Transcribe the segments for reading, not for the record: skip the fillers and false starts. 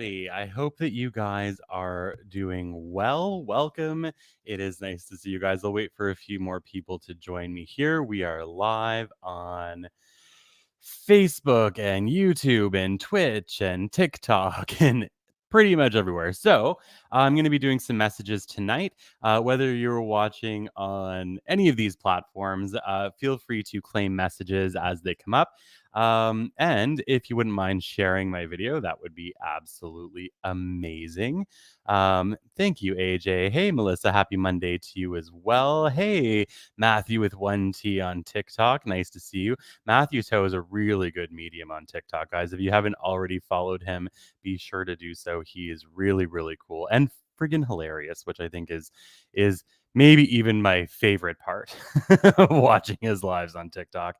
everybody. I hope that you guys are doing well. Welcome. It is nice to see you guys. I'll wait for a few more people to join me here. We are live on Facebook and YouTube and Twitch and TikTok and pretty much everywhere. So I'm going to be doing some messages tonight. Whether you're watching on any of these platforms, feel free to claim messages as they come up. And if you wouldn't mind sharing my video, that would be absolutely amazing. Thank you, AJ. Hey, Melissa. Happy Monday to you as well. Hey, Matthew with 1T on TikTok. Nice to see you. Matthew Toe is a really good medium on TikTok, guys. If you haven't already followed him, be sure to do so. He is really, really cool and friggin' hilarious, which I think is maybe even my favorite part of watching his lives on TikTok.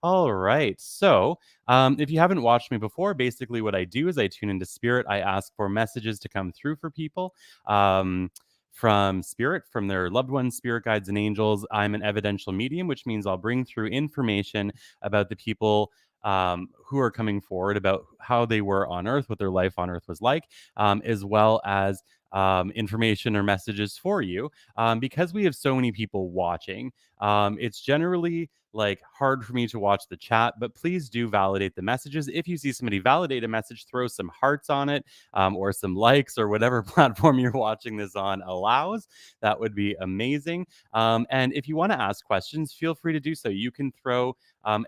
All right. So, if you haven't watched me before, basically what I do is I tune into spirit. I ask for messages to come through for people. From spirit, from their loved ones, spirit guides, and angels. I'm an evidential medium, which means I'll bring through information about the people who are coming forward, about how they were on Earth, what their life on Earth was like, as well as information or messages for you. Because we have so many people watching, it's generally like hard for me to watch the chat, but please do validate the messages. If you see somebody validate a message, throw some hearts on it, or some likes, or whatever platform you're watching this on allows. That would be amazing. And if you want to ask questions, feel free to do so. You can throw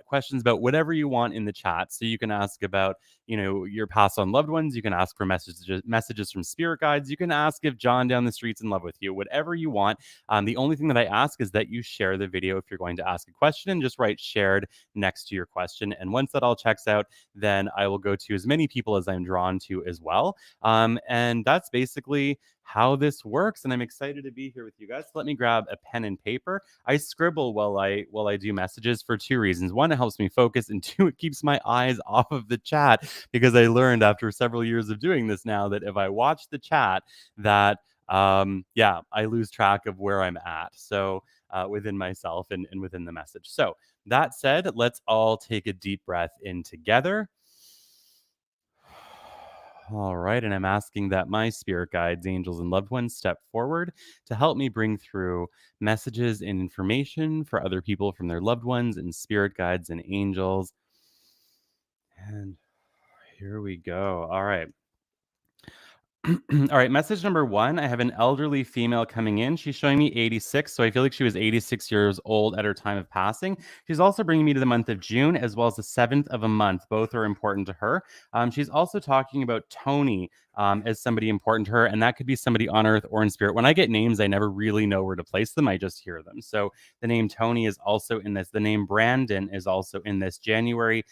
questions about whatever you want in the chat. So you can ask about, your passed on loved ones. You can ask for messages from spirit guides. You can ask if John down the street's in love with you, whatever you want. The only thing that I ask is that you share the video if you're going to ask a question, and just write shared next to your question. And once that all checks out, then I will go to as many people as I'm drawn to as well. And that's basically how this works. And I'm excited to be here with you guys. Let me grab a pen and paper. I scribble while I do messages for two reasons. One, it helps me focus, and two, it keeps my eyes off of the chat, because I learned after several years of doing this now that if I watch the chat, that I lose track of where I'm at. So within myself and within the message. So that said, let's all take a deep breath in together. All right, and I'm asking that my spirit guides, angels, and loved ones step forward to help me bring through messages and information for other people from their loved ones and spirit guides and angels. And here we go. All right. All right, message number one. I have an elderly female coming in. She's showing me 86, so I feel like she was 86 years old at her time of passing. She's also bringing me to the month of June, as well as the 7th of a month. Both are important to her. She's also talking about Tony as somebody important to her, and that could be somebody on Earth or in spirit. When I get names, I never really know where to place them. I just hear them. So the name Tony is also in this. The name Brandon is also in this. January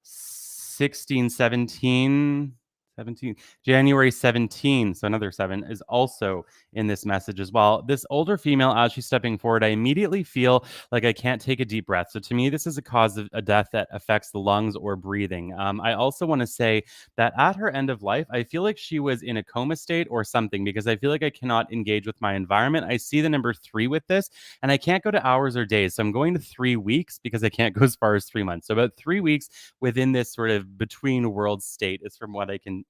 16, 17. 17 January 17, so another 7 is also in this message as well. This older female, as she's stepping forward, I immediately feel like I can't take a deep breath. So to me, this is a cause of a death that affects the lungs or breathing. I also want to say that at her end of life, I feel like she was in a coma state or something, because I feel like I cannot engage with my environment. I see the number 3 with this, and I can't go to hours or days. So I'm going to 3 weeks, because I can't go as far as 3 months. So about 3 weeks within this sort of between world state is from what I can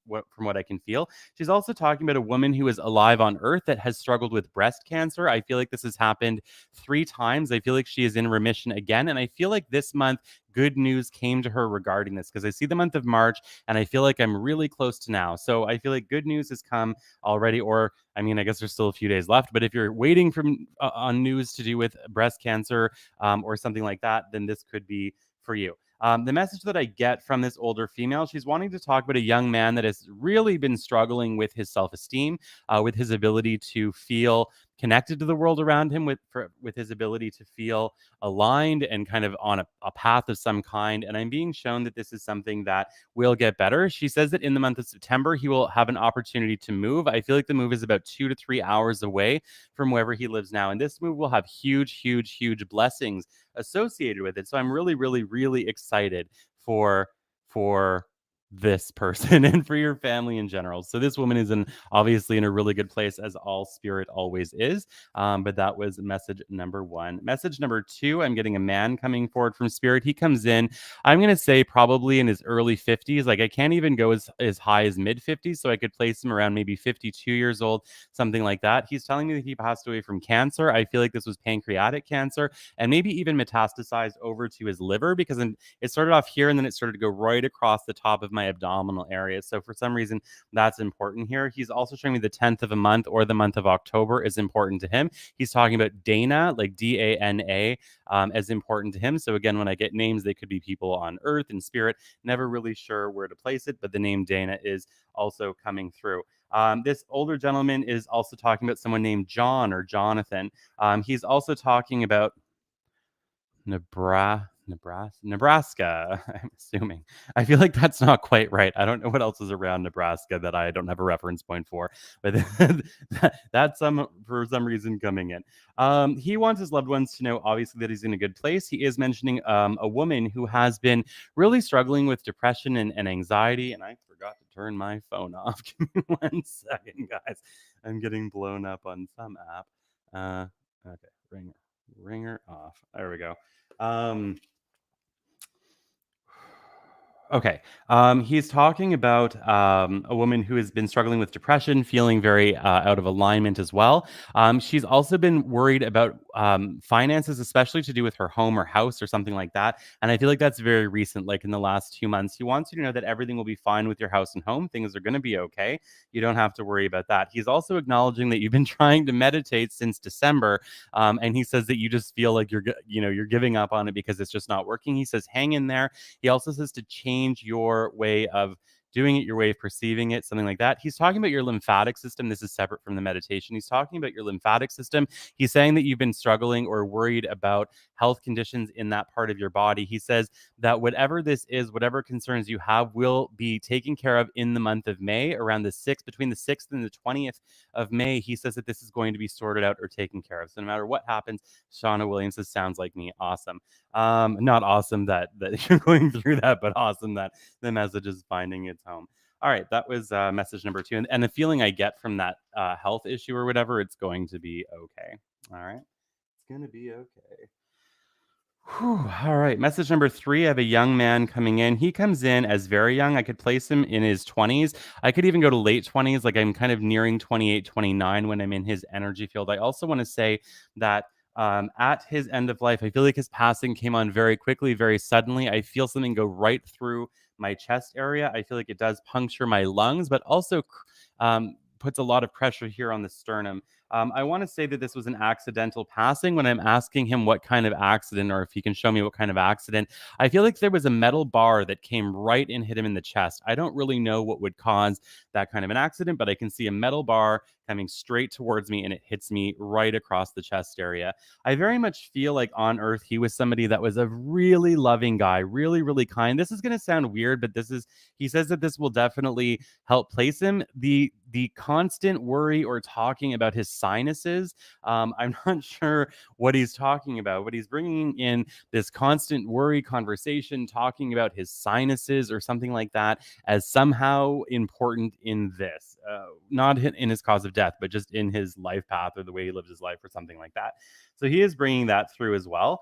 feel. She's also talking about a woman who is alive on Earth that has struggled with breast cancer. I feel like this has happened 3 times. I feel like she is in remission again, and I feel like this month good news came to her regarding this, because I see the month of March and I feel like I'm really close to now. So I feel like good news has come already, or I mean, I guess there's still a few days left, but if you're waiting on news to do with breast cancer or something like that, then this could be for you. The message that I get from this older female, she's wanting to talk about a young man that has really been struggling with his self-esteem, with his ability to feel connected to the world around him, with his ability to feel aligned and kind of on a path of some kind. And I'm being shown that this is something that will get better. She says that in the month of September, he will have an opportunity to move. I feel like the move is about 2 to 3 hours away from wherever he lives now. And this move will have huge, huge, huge blessings associated with it. So I'm really, really, really excited for this person and for your family in general. So this woman is obviously in a really good place, as all spirit always is. But that was message number one. Message number two, I'm getting a man coming forward from spirit. He comes in, I'm going to say probably in his early 50s. Like I can't even go as high as mid 50s. So I could place him around maybe 52 years old, something like that. He's telling me that he passed away from cancer. I feel like this was pancreatic cancer and maybe even metastasized over to his liver, because it started off here and then it started to go right across the top of my abdominal area. So for some reason, that's important here. He's also showing me the 10th of a month, or the month of October, is important to him. He's talking about Dana, like Dana, as important to him. So again, when I get names, they could be people on earth and spirit. Never really sure where to place it, but the name Dana is also coming through. This older gentleman is also talking about someone named John or Jonathan. He's also talking about Nebraska, I'm assuming. I feel like that's not quite right. I don't know what else is around Nebraska that I don't have a reference point for, but that's for some reason coming in. He wants his loved ones to know, obviously, that he's in a good place. He is mentioning a woman who has been really struggling with depression and anxiety, and I forgot to turn my phone off. Give me 1 second, guys. I'm getting blown up on some app. Okay, ringer off. There we go. Um, Okay. He's talking about a woman who has been struggling with depression, feeling very out of alignment as well. She's also been worried about finances, especially to do with her home or house or something like that. And I feel like that's very recent, like in the last 2 months. He wants you to know that everything will be fine with your house and home. Things are going to be okay. You don't have to worry about that. He's also acknowledging that you've been trying to meditate since December, and he says that you just feel like you're giving up on it because it's just not working. He says, hang in there. He also says to change your way of doing it, your way of perceiving it, something like that. He's talking about your lymphatic system. This is separate from the meditation. He's talking about your lymphatic system. He's saying that you've been struggling or worried about health conditions in that part of your body. He says that whatever this is, whatever concerns you have, will be taken care of in the month of May, around the 6th, between the 6th and the 20th of May. He says that this is going to be sorted out or taken care of. So no matter what happens, Shauna Williams says, sounds like me. Awesome. Not awesome that you're going through that, but awesome that the message is finding its home. All right, that was message number two, and the feeling I get from that health issue or whatever, it's going to be okay. All right, it's going to be okay. Whew. All right. Message number three. I have a young man coming in. He comes in as very young. I could place him in his 20s. I could even go to late 20s. Like I'm kind of nearing 28, 29 when I'm in his energy field. I also want to say that at his end of life, I feel like his passing came on very quickly, very suddenly. I feel something go right through my chest area. I feel like it does puncture my lungs, but also puts a lot of pressure here on the sternum. I want to say that this was an accidental passing. When I'm asking him what kind of accident, or if he can show me what kind of accident, I feel like there was a metal bar that came right and hit him in the chest. I don't really know what would cause that kind of an accident, but I can see a metal bar coming straight towards me and it hits me right across the chest area. I very much feel like on earth, he was somebody that was a really loving guy, really, really kind. This is going to sound weird, but he says that this will definitely help place him. The constant worry or talking about his sinuses, I'm not sure what he's talking about, but he's bringing in this constant worry conversation, talking about his sinuses or something like that as somehow important in this, not in his cause of death, but just in his life path or the way he lives his life or something like that. So he is bringing that through as well.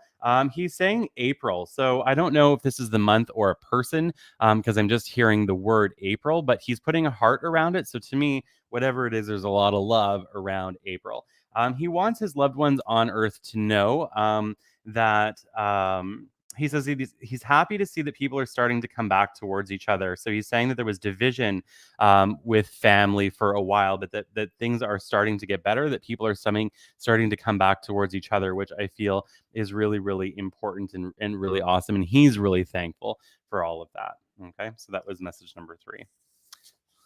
He's saying April. So I don't know if this is the month or a person, because I'm just hearing the word April, but he's putting a heart around it. So to me, whatever it is, there's a lot of love around April. He wants his loved ones on earth to know that he says he's happy to see that people are starting to come back towards each other. So he's saying that there was division with family for a while, but that things are starting to get better, that people are starting to come back towards each other, which I feel is really, really important and really awesome. And he's really thankful for all of that. Okay, so that was message number three.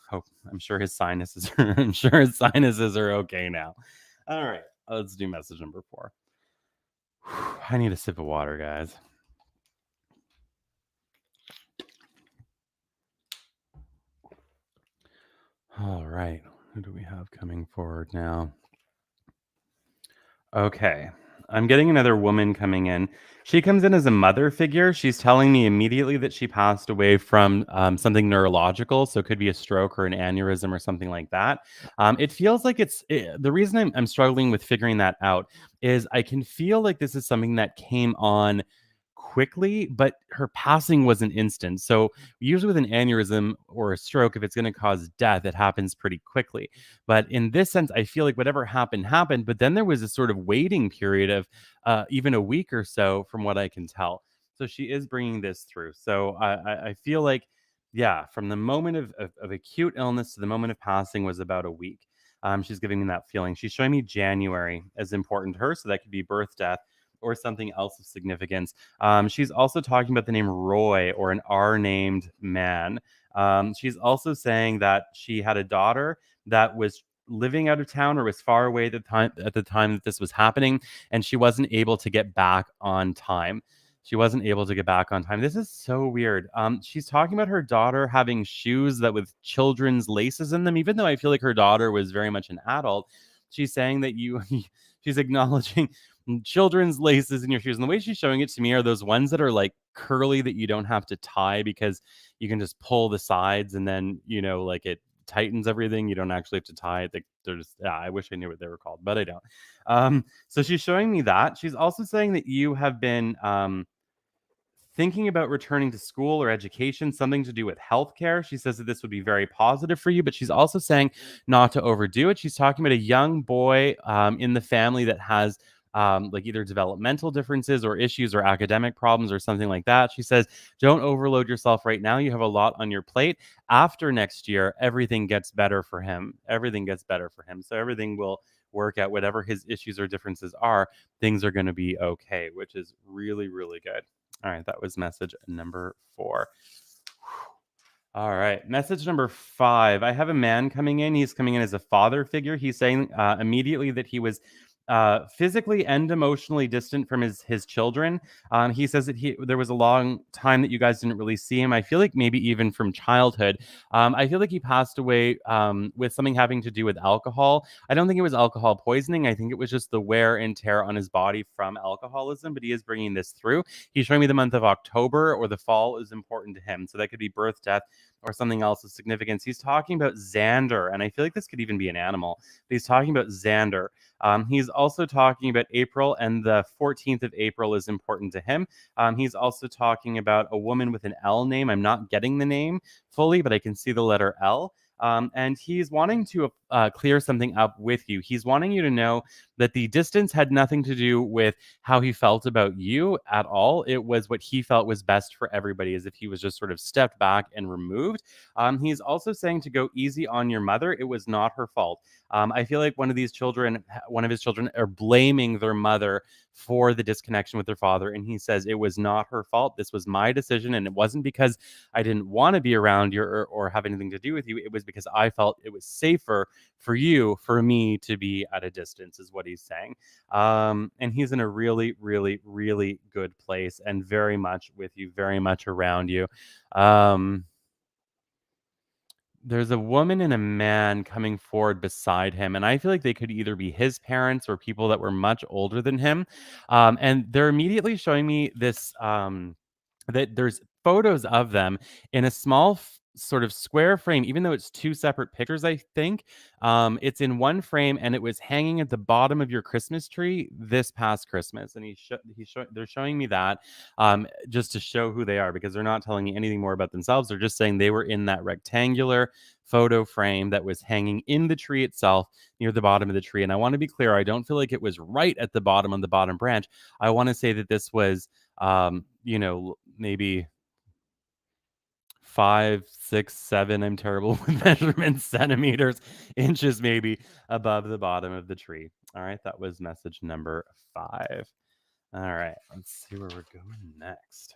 Hope I'm sure his sinuses are okay now. All right, let's do message number four. I need a sip of water, guys. All right, who do we have coming forward now? Okay. I'm getting another woman coming in. She comes in as a mother figure. She's telling me immediately that she passed away from something neurological. So it could be a stroke or an aneurysm or something like that. It feels like the reason I'm struggling with figuring that out is I can feel like this is something that came on quickly, but her passing was an instant. So usually with an aneurysm or a stroke, if it's going to cause death, it happens pretty quickly. But in this sense, I feel like whatever happened happened. But then there was a sort of waiting period of even a week or so, from what I can tell. So she is bringing this through. So I feel like, yeah, from the moment of acute illness to the moment of passing was about a week. She's giving me that feeling. She's showing me January as important to her. So that could be birth, death, or something else of significance. She's also talking about the name Roy, or an R named man. She's also saying that she had a daughter that was living out of town or was far away at the time that this was happening, and she wasn't able to get back on time. She wasn't able to get back on time. This is so weird. She's talking about her daughter having shoes that with children's laces in them, even though I feel like her daughter was very much an adult. She's saying that she's acknowledging children's laces in your shoes. And the way she's showing it to me are those ones that are like curly that you don't have to tie because you can just pull the sides and then, like it tightens everything. You don't actually have to tie it. They're just, yeah, I wish I knew what they were called, but I don't. So she's showing me that. She's also saying that you have been thinking about returning to school or education, something to do with healthcare. She says that this would be very positive for you, but she's also saying not to overdo it. She's talking about a young boy in the family that has like either developmental differences or issues or academic problems or something like that. She says, don't overload yourself right now. You have a lot on your plate. After next year, everything gets better for him. Everything gets better for him. So everything will work out. Whatever his issues or differences are, things are going to be okay, which is really, really good. All right, that was message number 4. All right, message number 5. I have a man coming in. He's coming in as a father figure. He's saying immediately that he was physically and emotionally distant from his children. He says that there was a long time that you guys didn't really see him. I feel like maybe even from childhood. I feel like he passed away with something having to do with alcohol. I don't think it was alcohol poisoning. I think it was just the wear and tear on his body from alcoholism, but he is bringing this through. He's showing me the month of October or the fall is important to him. So that could be birth, death, or something else of significance. He's talking about Xander, and I feel like this could even be an animal. But he's talking about Xander. He's also talking about April, and the 14th of April is important to him. He's also talking about a woman with an L name. I'm not getting the name fully, but I can see the letter L. And he's wanting to clear something up with you. He's wanting you to know that the distance had nothing to do with how he felt about you at all. It was what he felt was best for everybody, as if he was just sort of stepped back and removed. He's also saying to go easy on your mother. It was not her fault. I feel like one of his children are blaming their mother for the disconnection with their father. And he says, it was not her fault. This was my decision. And it wasn't because I didn't want to be around you or have anything to do with you. It was because I felt it was safer for me to be at a distance, is what he's saying. And he's in a really, really, really good place and very much with you, very much around you. There's a woman and a man coming forward beside him, and I feel like they could either be his parents or people that were much older than him. And they're immediately showing me this that there's photos of them in a small sort of square frame, even though it's two separate pictures. I think it's in one frame, and it was hanging at the bottom of your Christmas tree this past Christmas. And they're showing me that just to show who they are, because they're not telling me anything more about themselves. They're just saying they were in that rectangular photo frame that was hanging in the tree itself near the bottom of the tree. And I want to be clear, I don't feel like it was right at the bottom on the bottom branch. I want to say that this was maybe 5, 6, 7. I'm terrible with measurements, centimeters, inches, maybe above the bottom of the tree. All right, that was message number 5. All right, let's see where we're going next.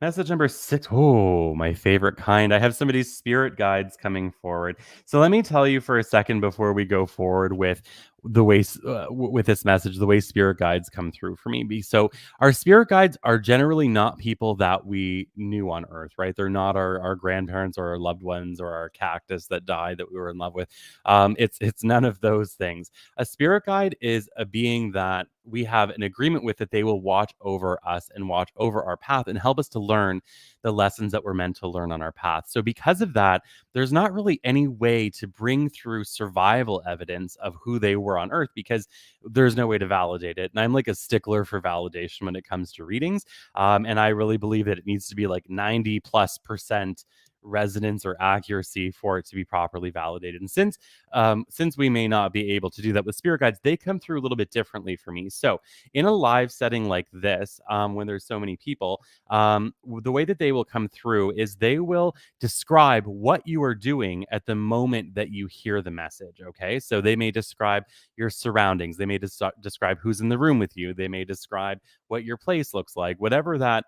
Message number 6. Oh, my favorite kind. I have somebody's spirit guides coming forward. So let me tell you for a second before we go forward with the way with this message, the way spirit guides come through for me. So our spirit guides are generally not people that we knew on Earth, right? They're not our grandparents or our loved ones or our cactus that died that we were in love with. It's none of those things. A spirit guide is a being that we have an agreement with, that they will watch over us and watch over our path and help us to learn the lessons that we're meant to learn on our path. So because of that, there's not really any way to bring through survival evidence of who they were on Earth, because there's no way to validate it. And I'm like a stickler for validation when it comes to readings. And I really believe that it needs to be like 90+% resonance or accuracy for it to be properly validated. And since we may not be able to do that with spirit guides, they come through a little bit differently for me. So in a live setting like this, when there's so many people, the way that they will come through is they will describe what you are doing at the moment that you hear the message. Okay, so they may describe your surroundings, they may describe who's in the room with you, they may describe what your place looks like, whatever that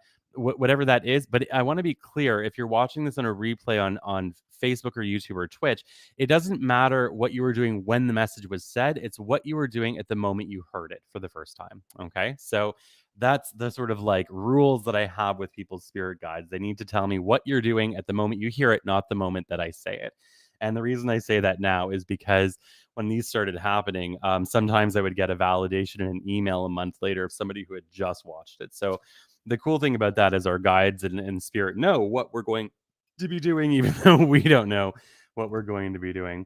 is. But I want to be clear, if you're watching this on a replay on Facebook or YouTube or Twitch, it doesn't matter what you were doing when the message was said, it's what you were doing at the moment you heard it for the first time. Okay, so that's the sort of like rules that I have with people's spirit guides. They need to tell me what you're doing at the moment you hear it, not the moment that I say it. And the reason I say that now is because when these started happening, sometimes I would get a validation in an email a month later of somebody who had just watched it. So the cool thing about that is our guides and spirit know what we're going to be doing, even though we don't know what we're going to be doing.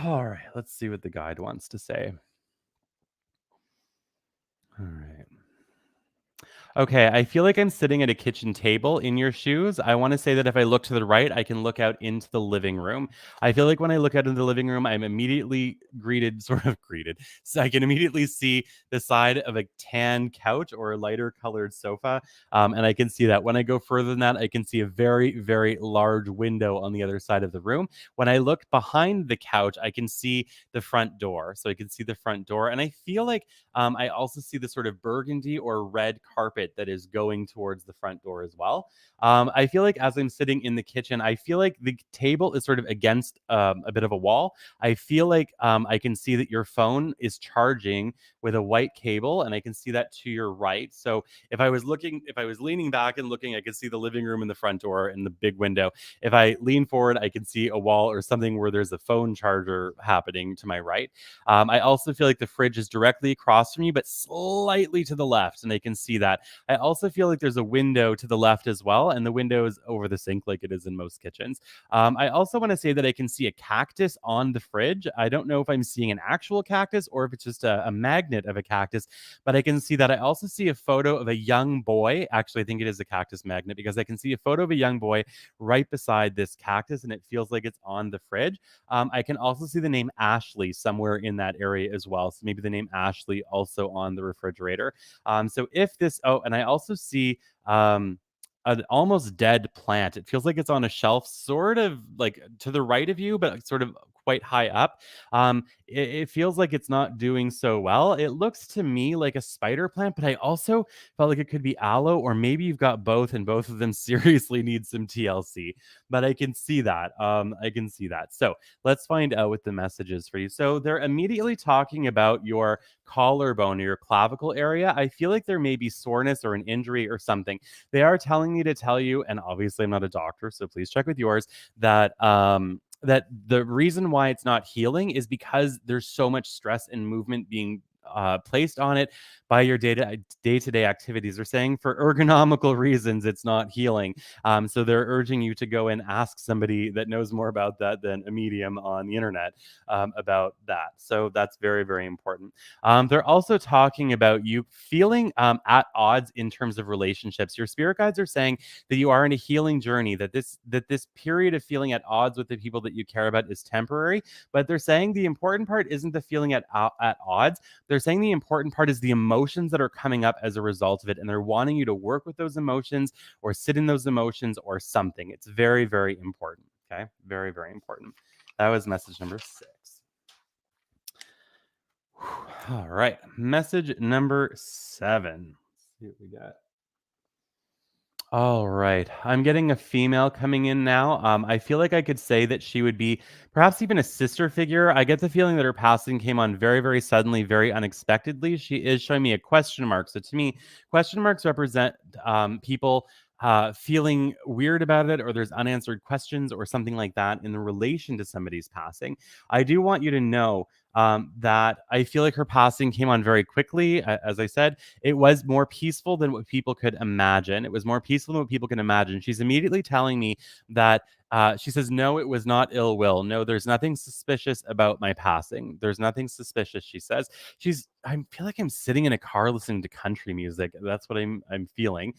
All right, let's see what the guide wants to say. All right. Okay, I feel like I'm sitting at a kitchen table in your shoes. I want to say that if I look to the right, I can look out into the living room. I feel like when I look out into the living room, I'm immediately greeted, sort of greeted. So I can immediately see the side of a tan couch or a lighter colored sofa. And I can see that. When I go further than that, I can see a very, very large window on the other side of the room. When I look behind the couch, I can see the front door. So I can see the front door. And I feel like I also see the sort of burgundy or red carpet that is going towards the front door as well. I feel like as I'm sitting in the kitchen, I feel like the table is sort of against a bit of a wall. I feel like I can see that your phone is charging with a white cable, and I can see that to your right. So if I was leaning back and looking, I could see the living room and the front door and the big window. If I lean forward, I can see a wall or something where there's a phone charger happening to my right. I also feel like the fridge is directly across from you, but slightly to the left, and I can see that. I also feel like there's a window to the left as well, and the window is over the sink like it is in most kitchens. I also want to say that I can see a cactus on the fridge. I don't know if I'm seeing an actual cactus or if it's just a magnet of a cactus, but I can see that. I also see a photo of a young boy. Actually, I think it is a cactus magnet because I can see a photo of a young boy right beside this cactus, and it feels like it's on the fridge. I can also see the name Ashley somewhere in that area as well. So maybe the name Ashley also on the refrigerator. So if this, oh, and I also see an almost dead plant. It feels like it's on a shelf, sort of like to the right of you, but sort of quite high up. It feels like it's not doing so well. It looks to me like a spider plant, but I also felt like it could be aloe, or maybe you've got both, and both of them seriously need some TLC. But I can see that. I can see that. So let's find out what the message is for you. So they're immediately talking about your collarbone or your clavicle area. I feel like there may be soreness or an injury or something. They are telling me to tell you, and obviously I'm not a doctor, so please check with yours, that the reason why it's not healing is because there's so much stress and movement being placed on it by your day-to-day activities. They're saying for ergonomical reasons it's not healing. So they're urging you to go and ask somebody that knows more about that than a medium on the internet about that. So that's very, very important. They're also talking about you feeling at odds in terms of relationships. Your spirit guides are saying that you are in a healing journey, that this period of feeling at odds with the people that you care about is temporary. But they're saying the important part isn't the feeling at odds. They're saying the important part is the emotions that are coming up as a result of it, and they're wanting you to work with those emotions or sit in those emotions or something. It's very, very important. Okay, very, very important. That was message number 6. All right, message number 7. Let's see what we got. All right. I'm getting a female coming in now. I feel like I could say that she would be perhaps even a sister figure. I get the feeling that her passing came on very, very suddenly, very unexpectedly. She is showing me a question mark. So to me, question marks represent people feeling weird about it, or there's unanswered questions, or something like that in relation to somebody's passing. I do want you to know that I feel like her passing came on very quickly. As I said, it was more peaceful than what people could imagine. It was more peaceful than what people can imagine. She's immediately telling me that she says, no, it was not ill will. No, there's nothing suspicious about my passing. There's nothing suspicious, she says. I feel like I'm sitting in a car listening to country music. That's what I'm feeling.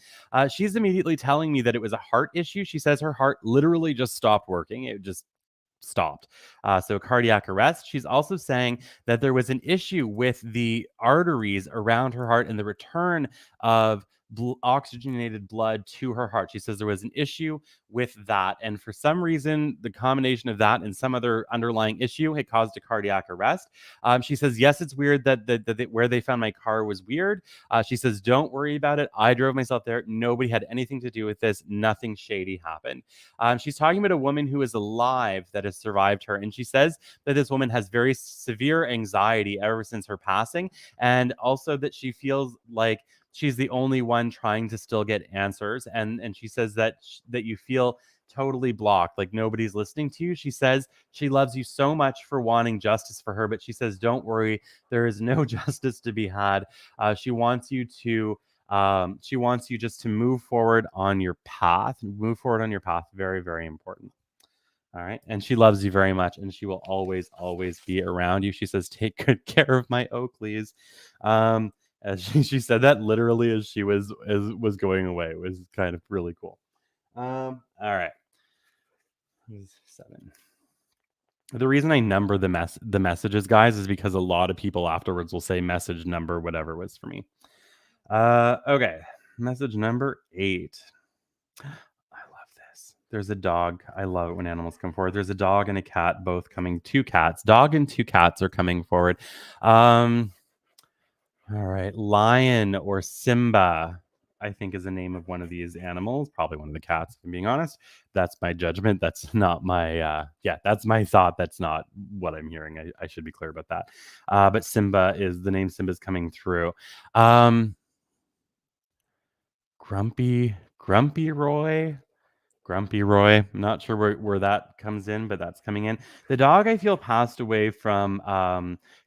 She's immediately telling me that it was a heart issue. She says her heart literally just stopped working. It just stopped. So cardiac arrest. She's also saying that there was an issue with the arteries around her heart and the return of oxygenated blood to her heart. She says there was an issue with that. And for some reason, the combination of that and some other underlying issue had caused a cardiac arrest. She says, yes, it's weird that where they found my car was weird. She says, don't worry about it. I drove myself there. Nobody had anything to do with this. Nothing shady happened. She's talking about a woman who is alive that has survived her. And she says that this woman has very severe anxiety ever since her passing. And also that she feels like she's the only one trying to still get answers. And she says that you feel totally blocked, like nobody's listening to you. She says she loves you so much for wanting justice for her, but she says, don't worry, there is no justice to be had. She wants you to she wants you just to move forward on your path. Move forward on your path. Very, very important. All right. And she loves you very much, and she will always, always be around you. She says, take good care of my Oakleys. As she said that literally as she was going away. It was kind of really cool. All right. 7. The reason I number the messages, guys, is because a lot of people afterwards will say message number, whatever it was for me. Okay. Message number 8. I love this. There's a dog. I love it when animals come forward. There's a dog and a cat, both coming. 2 cats. Dog and 2 cats are coming forward. All right. Lion or Simba, I think, is the name of one of these animals. Probably one of the cats, if I'm being honest. That's my judgment. That's not my, that's my thought. That's not what I'm hearing. I should be clear about that. But Simba is the name. Simba's coming through. Grumpy Roy. Grumpy Roy. I'm not sure where that comes in, but that's coming in. The dog, I feel, passed away from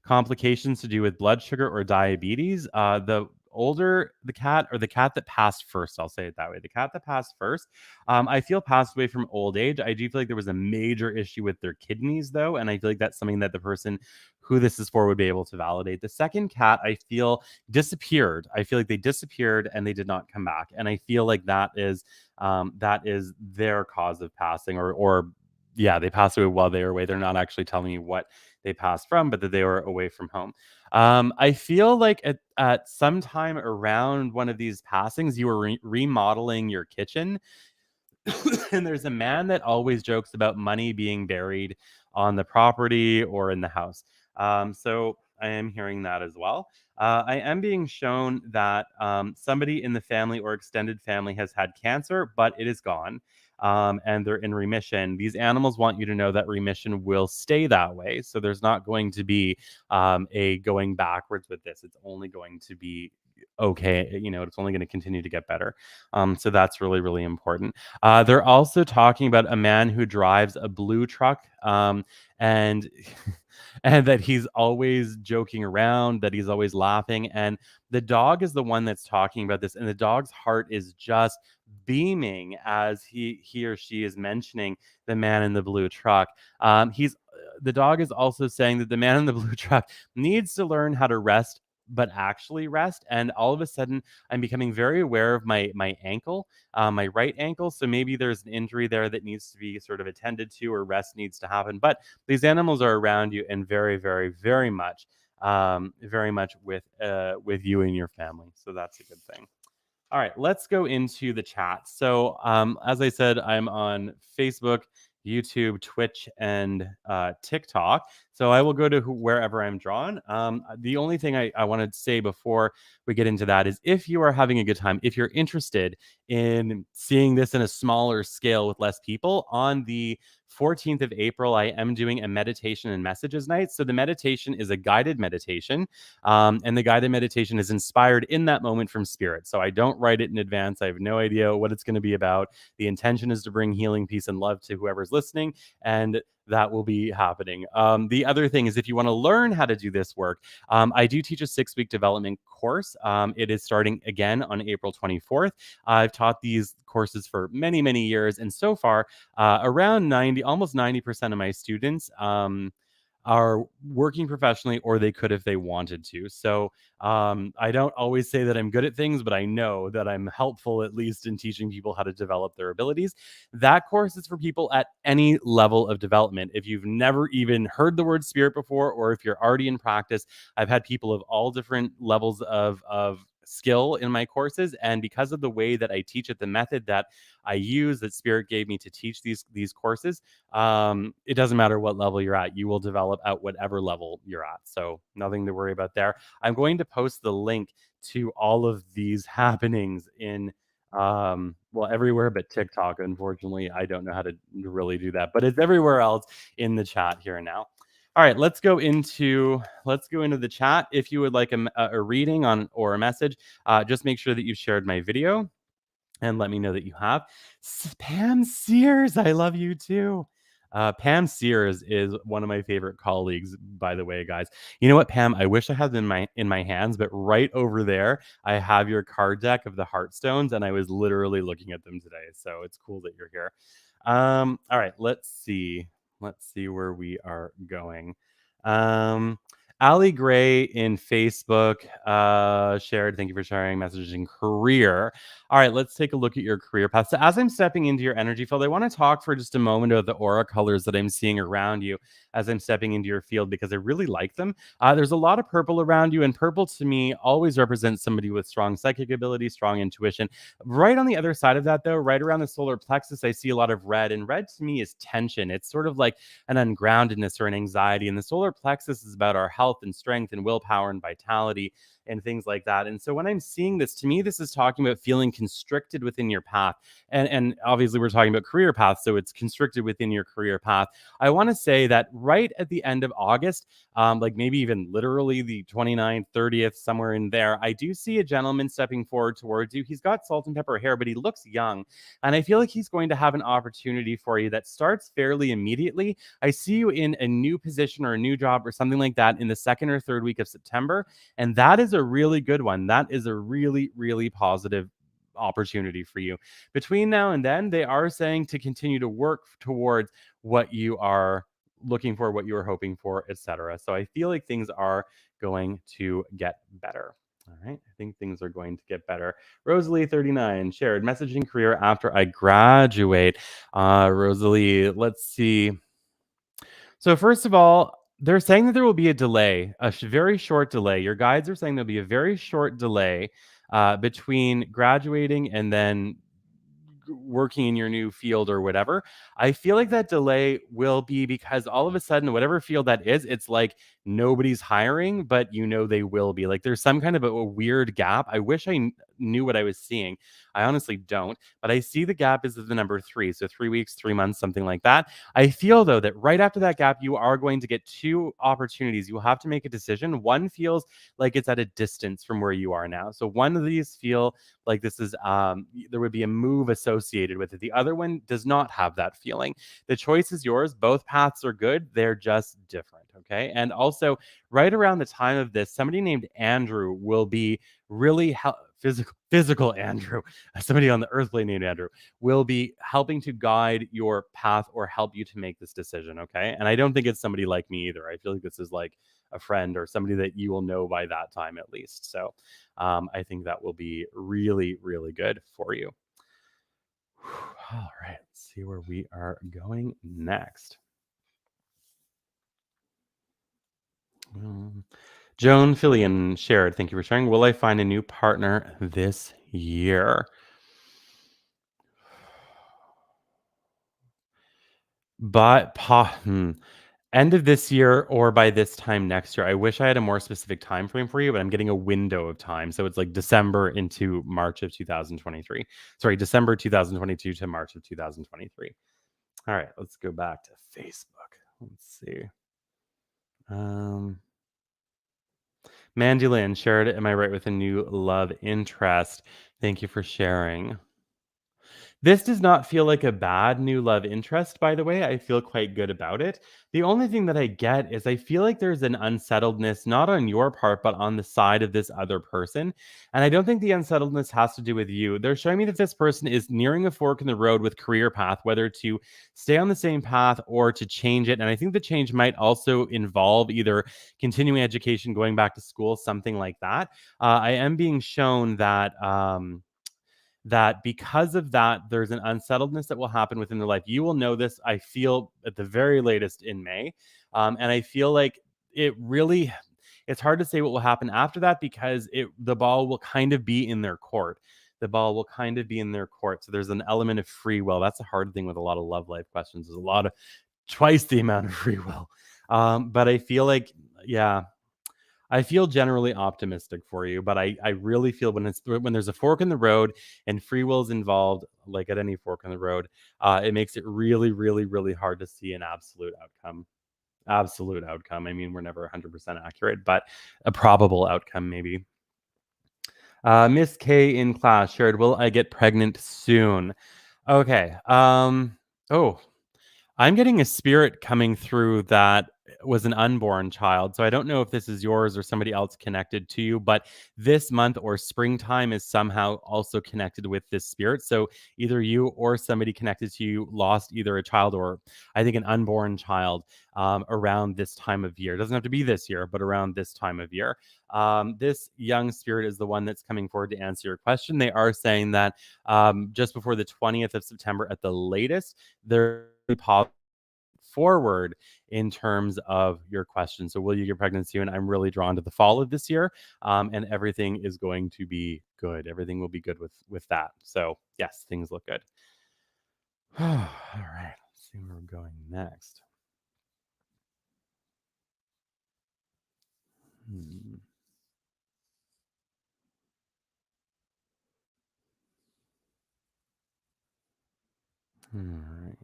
complications to do with blood sugar or diabetes. The cat, or the cat that passed first, I'll say it that way. The cat that passed first, I feel, passed away from old age. I do feel like there was a major issue with their kidneys, though, and I feel like that's something that the person who this is for would be able to validate. The second cat, I feel, disappeared. I feel like they disappeared and they did not come back, and I feel like that is their cause of passing, or yeah, they passed away while they were away. They're not actually telling you what they passed from, but that they were away from home. I feel like at some time around one of these passings, you were remodeling your kitchen. And there's a man that always jokes about money being buried on the property or in the house. So I am hearing that as well. I am being shown that somebody in the family or extended family has had cancer, but it is gone. And they're in remission. These animals want you to know that remission will stay that way. So there's not going to be a going backwards with this. It's only going to be okay. It's only going to continue to get better. So that's really, really important. They're also talking about a man who drives a blue truck, and and that he's always joking around, that he's always laughing. And the dog is the one that's talking about this, and the dog's heart is just beaming as he or she is mentioning the man in the blue truck. He's The dog is also saying that the man in the blue truck needs to learn how to rest, but actually rest. And all of a sudden, I'm becoming very aware of my ankle, my right ankle. So maybe there's an injury there that needs to be sort of attended to, or rest needs to happen. But these animals are around you, and very, very, very much with you and your family. So that's a good thing. All right, let's go into the chat. So, as I said, I'm on Facebook, YouTube, Twitch, and TikTok. So I will go to wherever I'm drawn. The only thing I want to say before we get into that is if you are having a good time, if you're interested in seeing this in a smaller scale with less people, on the 14th of April, I am doing a meditation and messages night. So the meditation is a guided meditation, and the guided meditation is inspired in that moment from spirit. So I don't write it in advance. I have no idea what it's going to be about. The intention is to bring healing, peace, and love to whoever's listening, and that will be happening. The other thing is, if you want to learn how to do this work, I do teach a 6-week development course. It is starting again on April 24th. I've taught these courses for many, many years, and so far, around 90, almost 90% of my students are working professionally, or they could if they wanted to. So I don't always say that I'm good at things, but I know that I'm helpful, at least in teaching people how to develop their abilities. That course is for people at any level of development. If you've never even heard the word spirit before, or if you're already in practice, I've had people of all different levels of skill in my courses, and because of the way that I teach it, the method that I use, that spirit gave me to teach these courses, it doesn't matter what level you're at, you will develop at whatever level you're at. So nothing to worry about there. I'm going to post the link to all of these happenings in well, everywhere but TikTok. Unfortunately, I don't know how to really do that, but it's everywhere else in the chat here and now. All right, let's go into the chat. If you would like a reading on or a message, just make sure that you've shared my video and let me know that you have. Pam Sears, I love you too. Pam Sears is one of my favorite colleagues, by the way, guys. You know what, Pam? I wish I had them in my hands, but right over there, I have your card deck of the Heartstones, and I was literally looking at them today. So it's cool that you're here. All right, let's see. Let's see where we are going. Um, Ali Gray in Facebook shared, thank you for sharing messages in career. All right, let's take a look at your career path. So, as I'm stepping into your energy field, I want to talk for just a moment about the aura colors that I'm seeing around you as I'm stepping into your field, because I really like them. There's a lot of purple around you, and purple to me always represents somebody with strong psychic ability, strong intuition. Right on the other side of that, though, right around the solar plexus, I see a lot of red, and red to me is tension. It's sort of like an ungroundedness or an anxiety, and the solar plexus is about our health and strength and willpower and vitality and things like that. And so when I'm seeing this, to me, this is talking about feeling constricted within your path. And obviously we're talking about career path, so it's constricted within your career path. I want to say that right at the end of August, like maybe even literally the 29th, 30th, somewhere in there, I do see a gentleman stepping forward towards you. He's got salt and pepper hair, but he looks young. And I feel like he's going to have an opportunity for you that starts fairly immediately. I see you in a new position or a new job or something like that in the second or third week of September. And that is a really good one. That is a really, really positive opportunity for you. Between now and then, they are saying to continue to work towards what you are looking for, what you are hoping for, etc. So I feel like things are going to get better. All right, I think things are going to get better. Rosalie 39 shared messaging career after I graduate. Rosalie, let's see. So first of all, they're saying that there will be a delay, a very short delay. Your guides are saying there'll be a very short delay between graduating and then working in your new field or whatever. I feel like that delay will be because all of a sudden, whatever field that is, it's like nobody's hiring, but you know they will be. Like there's some kind of a weird gap. I wish I knew what I was seeing. I honestly don't, but I see the gap is the number 3. So 3 weeks, 3 months, something like that. I feel though that right after that gap, you are going to get 2 opportunities. You will have to make a decision. One feels like it's at a distance from where you are now. So one of these feel like this is there would be a move associated with it. The other one does not have that feeling. The choice is yours. Both paths are good. They're just different. Okay. And also, right around the time of this, somebody named Andrew will be really physical Andrew, somebody on the earth plane named Andrew, will be helping to guide your path or help you to make this decision. Okay. And I don't think it's somebody like me either. I feel like this is like a friend or somebody that you will know by that time at least. So I think that will be really, really good for you. All right, let's see where we are going next. Joan Fillion shared, thank you for sharing. Will I find a new partner this year? But end of this year or by this time next year. I wish I had a more specific time frame for you, but I'm getting a window of time. So it's like December into March of 2023. Sorry, December 2022 to March of 2023. All right, let's go back to Facebook. Let's see. Um Mandolin shared, am I right with a new love interest? Thank you for sharing. This does not feel like a bad new love interest, by the way. I feel quite good about it. The only thing that I get is I feel like there's an unsettledness, not on your part, but on the side of this other person. And I don't think the unsettledness has to do with you. They're showing me that this person is nearing a fork in the road with career path, whether to stay on the same path or to change it. And I think the change might also involve either continuing education, going back to school, something like that. I am being shown that because of that, there's an unsettledness that will happen within their life. You will know this, I feel, at the very latest in May. And I feel like it really, it's hard to say what will happen after that because the ball will kind of be in their court. The ball will kind of be in their court. So there's an element of free will. That's a hard thing with a lot of love life questions. There's a lot of twice the amount of free will. But I feel like, yeah, I feel generally optimistic for you, but I really feel when there's a fork in the road and free will is involved, like at any fork in the road, it makes it really, really, really hard to see an absolute outcome. Absolute outcome. I mean, we're never 100% accurate, but a probable outcome maybe. Miss K in class shared, "Will I get pregnant soon?" Okay. Oh, I'm getting a spirit coming through that was an unborn child. So I don't know if this is yours or somebody else connected to you, but this month or springtime is somehow also connected with this spirit. So either you or somebody connected to you lost either a child or I think an unborn child around this time of year. It doesn't have to be this year, but around this time of year. This young spirit is the one that's coming forward to answer your question. They are saying that just before the 20th of September at the latest, they're forward in terms of your question. So, will you get pregnant soon? I'm really drawn to the fall of this year, and everything is going to be good. Everything will be good with that. So, yes, things look good. All right, let's see where we're going next. Hmm. All right.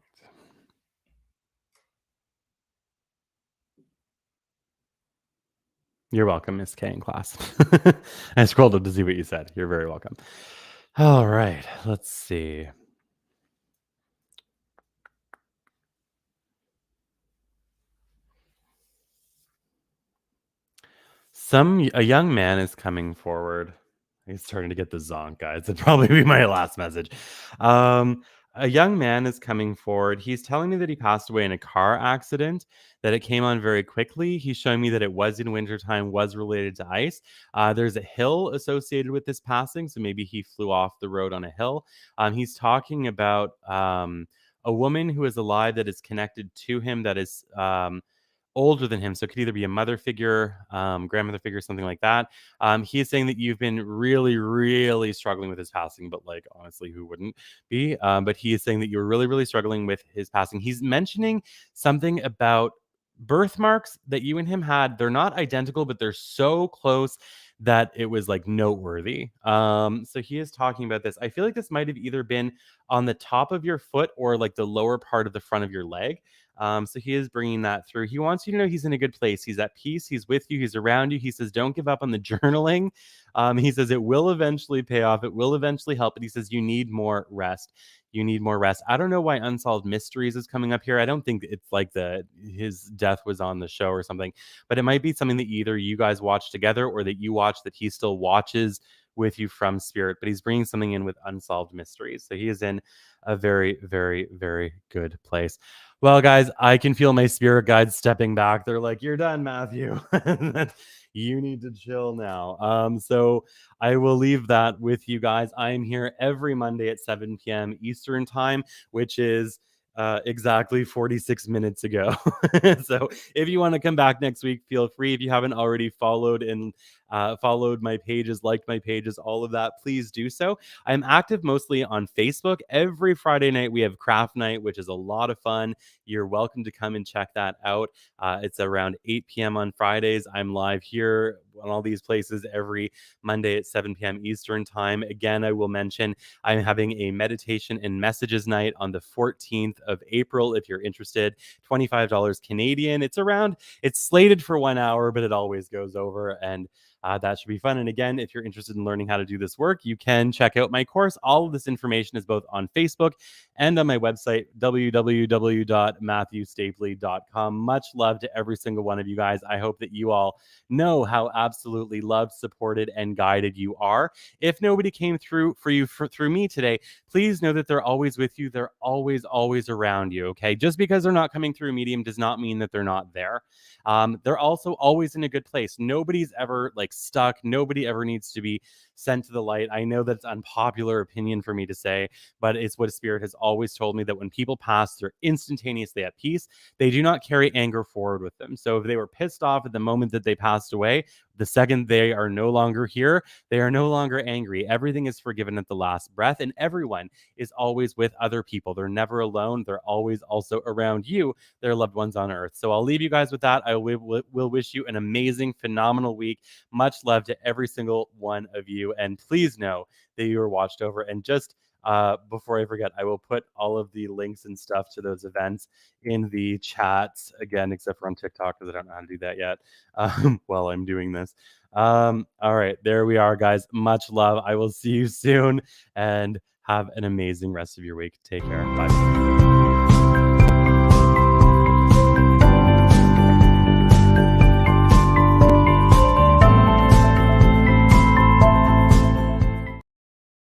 You're welcome, Miss K in class. I scrolled up to see what you said. You're very welcome. All right, let's see. A young man is coming forward. He's starting to get the zonk, guys. That'd probably be my last message. Um, a young man is coming forward. He's telling me that he passed away in a car accident, that it came on very quickly. He's showing me that it was in wintertime, was related to ice. There's a hill associated with this passing, so maybe he flew off the road on a hill. He's talking about a woman who is alive that is connected to him that is older than him. So it could either be a mother figure, grandmother figure, something like that. He is saying that you've been really, really struggling with his passing, but like honestly, who wouldn't be? But he is saying that you're really, really struggling with his passing. He's mentioning something about birthmarks that you and him had. They're not identical, but they're so close that it was like noteworthy. So he is talking about this. I feel like this might have either been on the top of your foot or like the lower part of the front of your leg. So he is bringing that through. He wants you to know he's in a good place. He's at peace. He's with you. He's around you. He says, don't give up on the journaling. He says, it will eventually pay off. It will eventually help. But he says, you need more rest. You need more rest. I don't know why Unsolved Mysteries is coming up here. I don't think it's like his death was on the show or something, but it might be something that either you guys watch together or that you watch that he still watches with you from spirit, but he's bringing something in with Unsolved Mysteries. So he is in a very, very, very good place. Well, guys, I can feel my spirit guides stepping back. They're like, "You're done, Matthew. You need to chill now." So I will leave that with you guys. I am here every Monday at 7 p.m. Eastern time, which is exactly 46 minutes ago. So if you want to come back next week, feel free. If you haven't already followed my pages, liked my pages, all of that, please do so. I'm active mostly on Facebook. Every Friday night we have craft night, which is a lot of fun. You're welcome to come and check that out. It's around 8 p.m. on Fridays. I'm live here on all these places every Monday at 7 p.m. Eastern time. Again, I will mention I'm having a meditation and messages night on the 14th of April. If you're interested, $25 Canadian. It's slated for 1 hour, but it always goes over. And that should be fun. And again, if you're interested in learning how to do this work, you can check out my course. All of this information is both on Facebook and on my website, www.matthewstapley.com. Much love to every single one of you guys. I hope that you all know how absolutely loved, supported, and guided you are. If nobody came through for you through me today, please know that they're always with you. They're always, always around you. Okay. Just because they're not coming through a medium does not mean that they're not there. They're also always in a good place. Nobody's ever like stuck. Nobody ever needs to be sent to the light. I know that's unpopular opinion for me to say, but it's what Spirit has always told me, that when people pass, they're instantaneously at peace. They do not carry anger forward with them. So if they were pissed off at the moment that they passed away, the second they are no longer here, they are no longer angry. Everything is forgiven at the last breath, and everyone is always with other people. They're never alone. They're always also around you, their loved ones on earth. So I'll leave you guys with that. I will wish you an amazing, phenomenal week. Much love to every single one of you. And please know that you are watched over. And just before I forget, I will put all of the links and stuff to those events in the chats again, except for on TikTok, because I don't know how to do that yet while I'm doing this. All right, there we are, guys. Much love. I will see you soon, and have an amazing rest of your week. Take care. Bye.